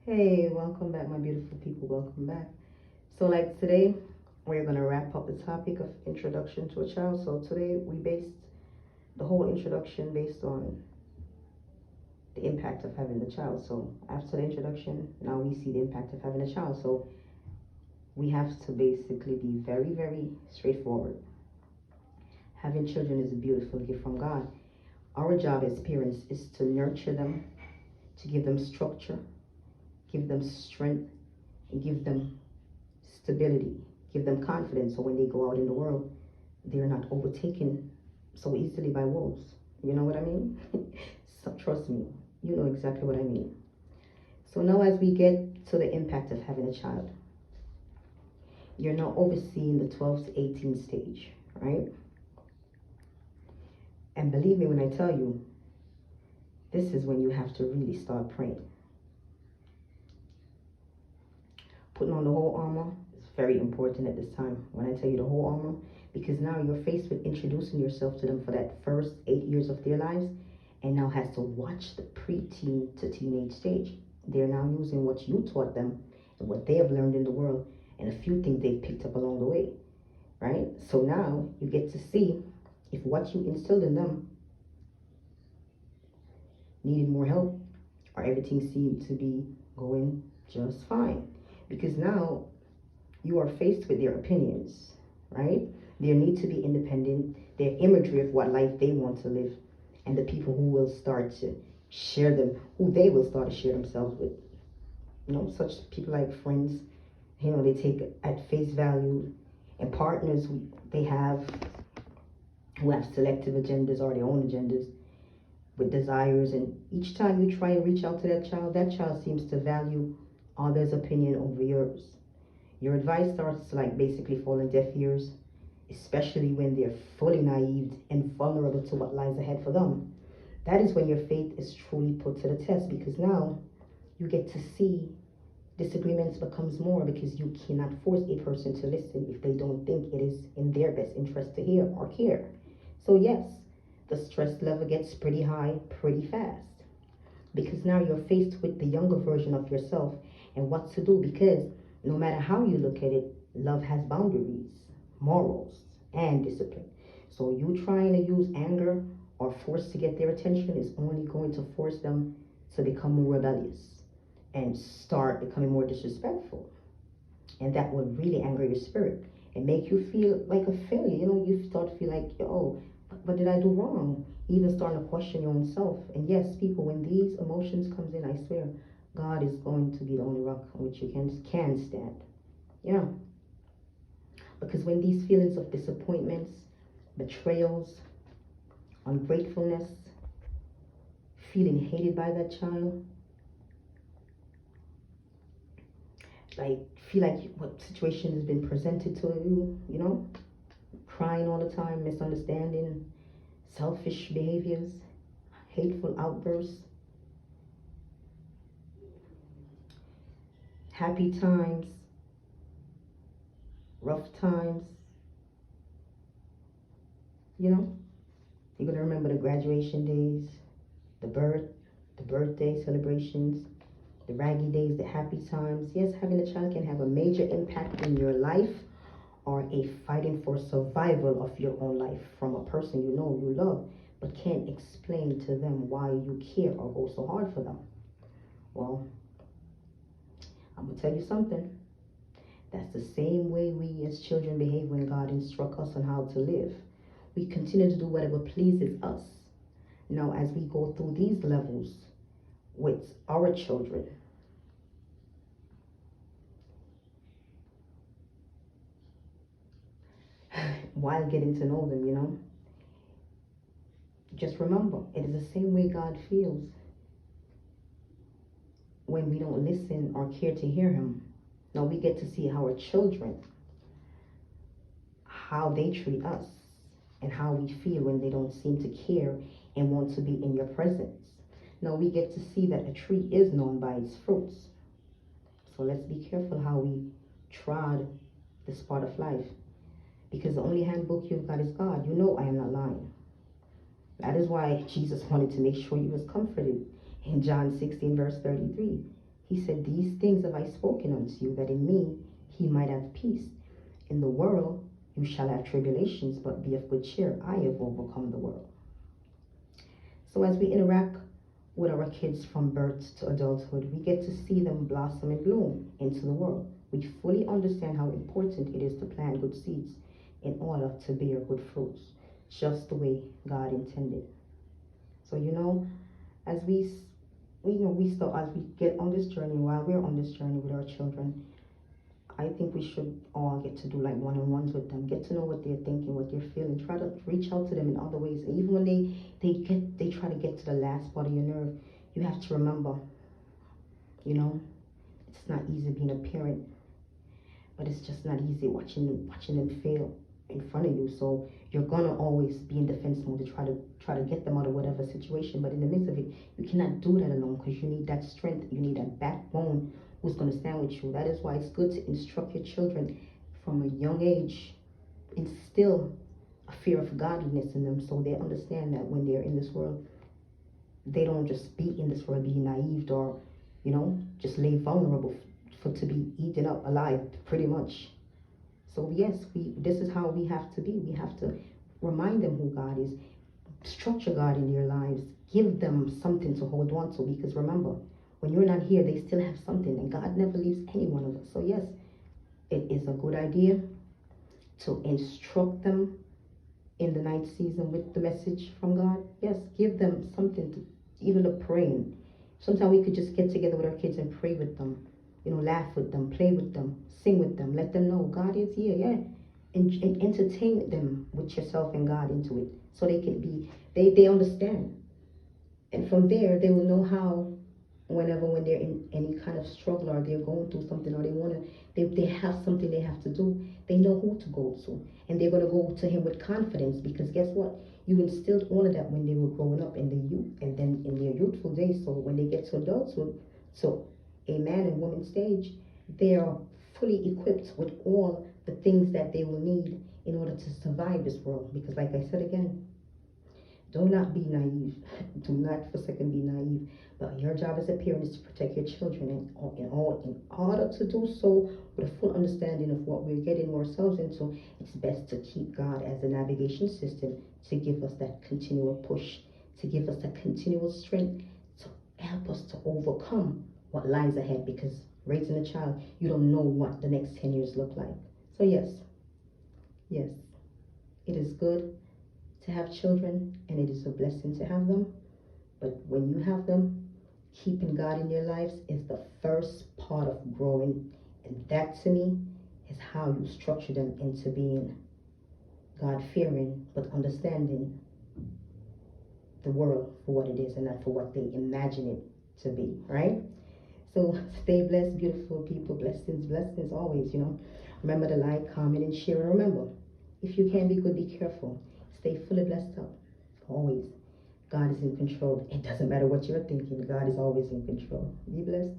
Hey, welcome back, my beautiful people. Welcome back. So, like today, we're gonna wrap up the topic of introduction to a child. So today we based the whole introduction based on the impact of having the child. So after the introduction, now we see the impact of having a child. So we have to basically be very, very straightforward. Having children is a beautiful gift from God. Our job as parents is to nurture them, to give them structure, give them strength, and give them stability, give them confidence so when they go out in the world, they're not overtaken so easily by wolves. You know what I mean? So trust me, you know exactly what I mean. So now, as we get to the impact of having a child, you're now overseeing the 12 to 18 stage, right? And believe me when I tell you, this is when you have to really start praying. Putting on the whole armor is very important at this time. When I tell you the whole armor, because now you're faced with introducing yourself to them for that first 8 years of their lives, and now has to watch the preteen to teenage stage. They're now using what you taught them and what they have learned in the world and a few things they've picked up along the way, right? So now you get to see if what you instilled in them needed more help or everything seemed to be going just fine. Because now you are faced with their opinions, right? Their need to be independent, their imagery of what life they want to live, and the people who will start to share them, who they will start to share themselves with. You know, such people like friends, they take at face value, and partners they have who have selective agendas or their own agendas with desires. And each time you try and reach out to that child seems to value others' opinion over yours. Your advice starts to basically fall on deaf ears, especially when they're fully naive and vulnerable to what lies ahead for them. That is when your faith is truly put to the test, because now you get to see disagreements becomes more, because you cannot force a person to listen if they don't think it is in their best interest to hear or care. So yes, the stress level gets pretty high pretty fast, because now you're faced with the younger version of yourself and what to do, because no matter how you look at it, love has boundaries, morals, and discipline. So you trying to use anger or force to get their attention is only going to force them to become more rebellious and start becoming more disrespectful. And that will really anger your spirit and make you feel like a failure. You start to feel like, yo, what did I do wrong? Even starting to question your own self. And yes, people, when these emotions comes in, I swear, God is going to be the only rock on which you can stand. Yeah. Because when these feelings of disappointments, betrayals, ungratefulness, feeling hated by that child, like feel like what situation has been presented to you, crying all the time, misunderstanding, selfish behaviors, hateful outbursts, happy times, rough times, you're going to remember the graduation days, the birthday celebrations, the raggy days, the happy times. Yes, having a child can have a major impact in your life, or a fighting for survival of your own life from a person you love, but can't explain to them why you care or go so hard for them. Well, I'm going to tell you something. That's the same way we as children behave when God instructs us on how to live. We continue to do whatever pleases us. Now, as we go through these levels with our children, while getting to know them, just remember, it is the same way God feels when we don't listen or care to hear Him. Now we get to see our children, how they treat us, and how we feel when they don't seem to care and want to be in your presence. Now we get to see that a tree is known by its fruits. So let's be careful how we trod this part of life, because the only handbook you've got is God. You know I am not lying. That is why Jesus wanted to make sure he was comforted. In John 16, verse 33, He said, "These things have I spoken unto you, that in me he might have peace. In the world you shall have tribulations, but be of good cheer. I have overcome the world." So as we interact with our kids from birth to adulthood, we get to see them blossom and bloom into the world. We fully understand how important it is to plant good seeds in order to bear good fruits, just the way God intended. So as we start, as we get on this journey, while we're on this journey with our children, I think we should all get to do like one-on-ones with them, get to know what they're thinking, what they're feeling, try to reach out to them in other ways. And even when they try to get to the last part of your nerve, you have to remember, it's not easy being a parent, but it's just not easy watching them fail in front of you. So you're gonna always be in defense mode to try to get them out of whatever situation. But in the midst of it, you cannot do that alone, because you need that strength, you need that backbone who's going to stand with you. That is why it's good to instruct your children from a young age, instill a fear of godliness in them, so they understand that when they're in this world, they don't just be in this world being naive, or just lay vulnerable for to be eaten up alive, pretty much. So yes, this is how we have to be. We have to remind them who God is, structure God in their lives, give them something to hold on to, because remember, when you're not here, they still have something, and God never leaves any one of us. So yes, it is a good idea to instruct them in the night season with the message from God. Yes, give them something to, even the praying. Sometimes we could just get together with our kids and pray with them, laugh with them, play with them, sing with them, let them know God is here, yeah. And entertain them with yourself and God into it, so they can they understand. And from there, they will know how, when they're in any kind of struggle, or they're going through something, or they have something they have to do, they know who to go to, and they're going to go to him with confidence, because guess what, you instilled all of that when they were growing up in the youth, and then in their youthful days. So when they get to adulthood, so a man and woman stage, they are fully equipped with all the things that they will need in order to survive this world. Because like I said again, do not be naive. Do not for a second be naive. But your job as a parent is to protect your children, and in order to do so with a full understanding of what we're getting ourselves into, it's best to keep God as a navigation system, to give us that continual push, to give us that continual strength, to help us to overcome what lies ahead. Because raising a child, you don't know what the next 10 years look like. So yes, it is good to have children, and it is a blessing to have them. But when you have them, keeping God in their lives is the first part of growing. And that, to me, is how you structure them into being God-fearing, but understanding the world for what it is and not for what they imagine it to be, right? So stay blessed, beautiful people. Blessings always, Remember to like, comment, and share. And remember, if you can be good, be careful. Stay fully blessed up, always. God is in control. It doesn't matter what you're thinking. God is always in control. Be blessed.